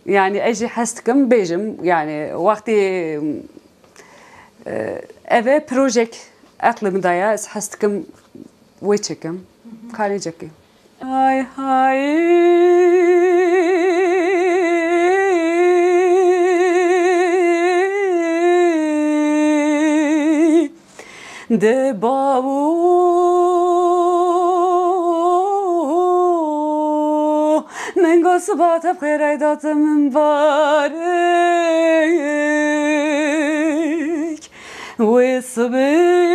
yani eji hastım bejim yani vakti eve projek aklımda ya hastım ve çekim kalacak. Ay hay de bavu mengo sabata khiraydatım mübarek ve sabır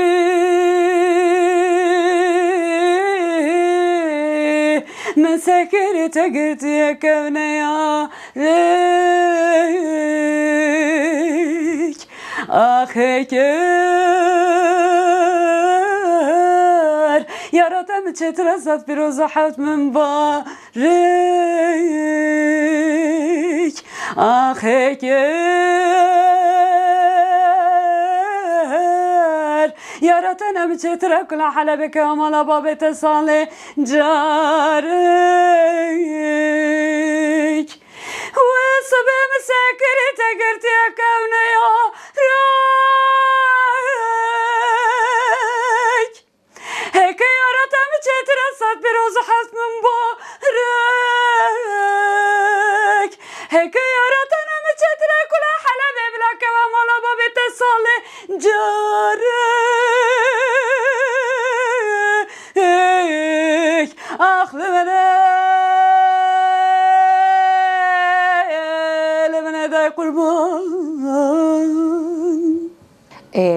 مسكرت قلت يا كوني يا ريك أخيك yaratam çetrasat bir ozahat mübarek ah eker yaratanım çetrek kula halebeke amala babete sale carek ve sabı mesakiri tegirti kavne ya rek heke yaratam çetrasat bir ozahat mübarek heke yaratanım çetrek kula halebe bilake amala babete sale carek aklımda elimine de kurban.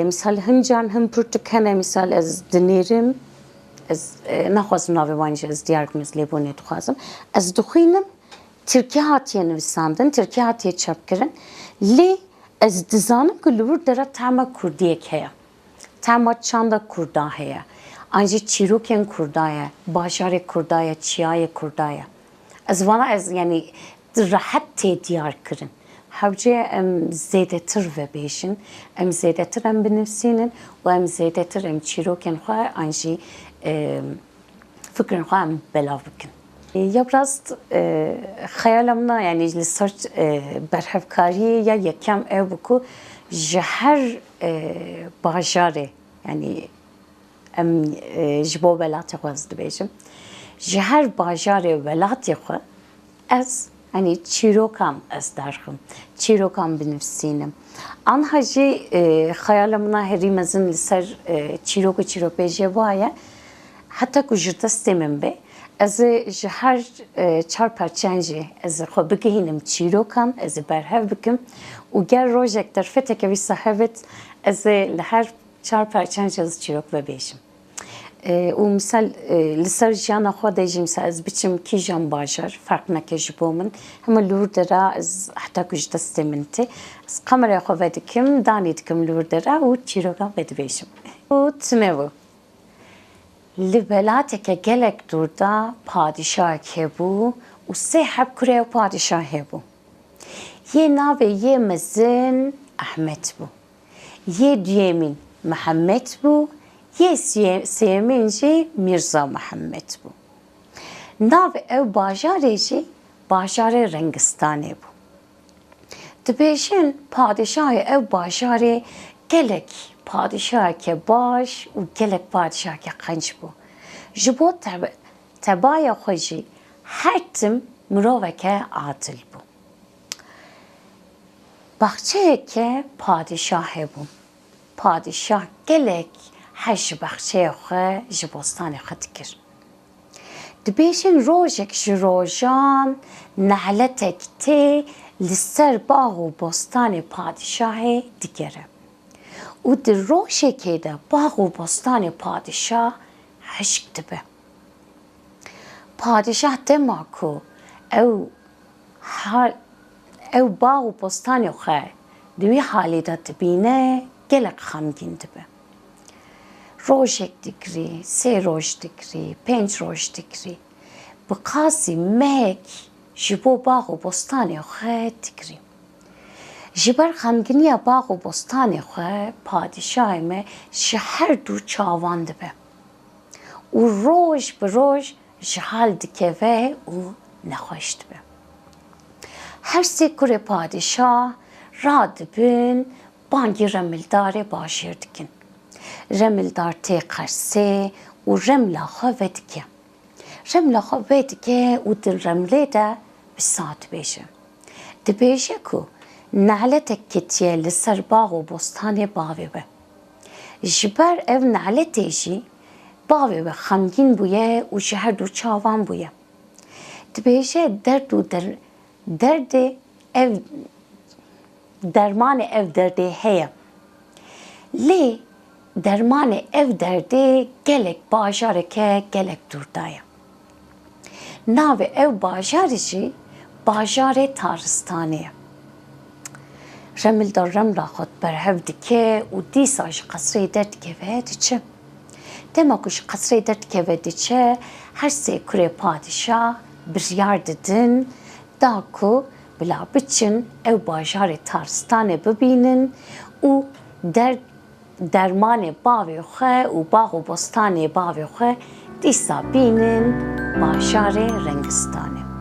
Misal hıncan hım pürtükene misal az dinlerim az naxwazim navê wan jî ez diyar kim ez lêbûnê dixwazim ez dixwînim Tirkiye hatiye nivîsandin Tirkiye hatiye çapkirin lê ez dizanim ku li wir dere tema Kurdiyek heye tema çanda Kurda heye an jî çîrokên Kurda ye bajarê Kurda ye çiyayê Kurda ye ez vana ez yani rahet tê diyar kirin hewce em zêdetir vebêjin em zêdetir em binivîsînin û em zêdetir em çîrokên xwe an jî fikrên xwe em belav bikin. Ya biraz xeyalimda yani li ser berhevkariyê ya yekem ew bû ku ji her bajarê yani em ji bo welatê xwe ez dibêjim ji her bajarê welatê xwe ez hani çîrokam ez derxim çîrokam binivîsînim anha jî xeyalimda herî mezin li ser çîrok û çîrokbêjiye waye heta ku ji destê min bê ez ê ji her çar perçen jî ez ê xwe bigihînim çîrokan ez ê berhev bikim û gel rojek derfeteke wî sahebet ez ê li her çar perçen jî ez çîrok vebêjim û misal li ser jiyana xwe de jî misal ez biçim kîjan bajar ferq neke ji bo min hema li wir dere ez heta ku ji destê min tê ez kameraya xwe vedikim danî dikim li wir dere û çîrokan vedibêjim û time bû li welateke gelek dûr de padîşahek hebû û sê hevkurê padîşah hebû yê navê yê mezin Ehmet bû yê duyêmîn Mihemed bû yê sêyemîn jî Mirza Mihemed bû navê ew bajarê jî bajarê Rengistanê bû dibêjin padîşahê ew bajarê gelek padîşaheke baş û gelek padîşaheke qenc bû ji bo tebaya xwe jî her tim miroveke adil bû baxçeyeke padîşah hebû padîşah gelek her ji baxçeya xwe ji bostanê xwe dikir dibêjin rojek ji rojan nehletek tê li ser bax û bostanê padîşahê digere û di rojekê de bax û bostanê padîşah hişk dibe padîşah dema ku ew bax û bostanê xwe di wî halê de dibîne gelek xemgîn dibe rojek dikirî sê roj dikirî pênc roj dikirî bi qasî mehek ji bo bax û bostanê xwe dikirî ji ber xemgîniya bax û bostanê xwe padîşahê me ji her du çavan dibe û roj bi roj ji hal dikeve û nexweş dibe her sekure padişah radibin bangi remildare başır dikin. Remildar te qerse u remla xwe vedike. Remla xwe vedike û di remlê de bi saat bêje. Dibêje ku nehletek ketiye li ser bax û bostanê bavê we. Ji ber ev nehletê jî bavê we xemgîn bûye û ji her du çavan bûye. Dibêje derd û derdê ev dermanê ev derdê heye. Lê dermanê ev derdê gelek bajareke gelek dûrdaye. Navê ev bajarê jî bajarê taristanê ye. Remildar remla xwe berhev dike û dîsa ji qesrê derdikeve diçe. Dema ku ji qesrê derdikeve diçe, her sê kurê padişah biryar didin da ku bila biçin ev bajarê taristanê bibînin û dermanê bavê xwe û bax û bostanê bavê xwe dîsa bînin bajarê Rengistanê.